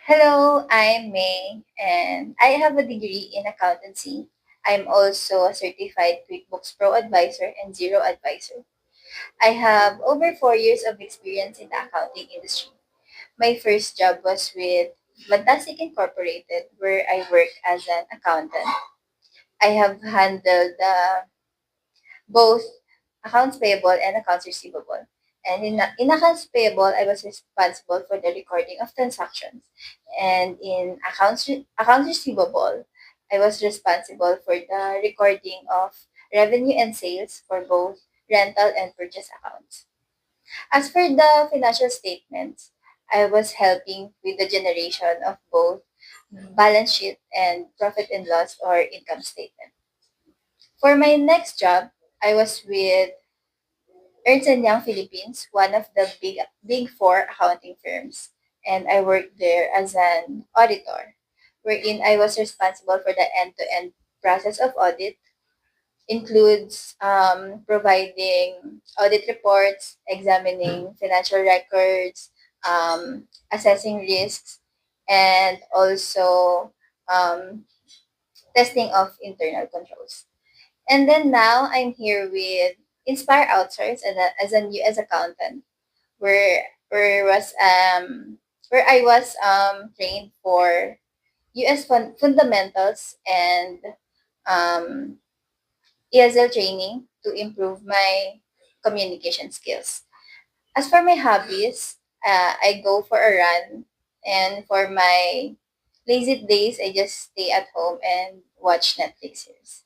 Hello, I'm May, and I have a degree in accountancy. I'm also a certified QuickBooks Pro advisor and Zero advisor. I have over 4 years of experience in the accounting industry. My first job was with Fantastic Incorporated, where I worked as an accountant. I have handled both accounts payable and accounts receivable. And in accounts payable, I was responsible for the recording of transactions. And in accounts receivable, I was responsible for the recording of revenue and sales for both rental and purchase accounts. As for the financial statements, I was helping with the generation of both balance sheet and profit and loss or income statement. For my next job, I was with Ernst& Young Philippines, one of the big four accounting firms, and I worked there as an auditor, wherein I was responsible for the end-to-end process of audit, includes providing audit reports, examining financial records, assessing risks, and also um, testing of internal controls. And then now I'm here with Inspire Outsource as a US accountant, where I was trained for US fundamentals and um, ESL training to improve my communication skills. As for my hobbies, I go for a run, and for my lazy days, I just stay at home and watch Netflix series.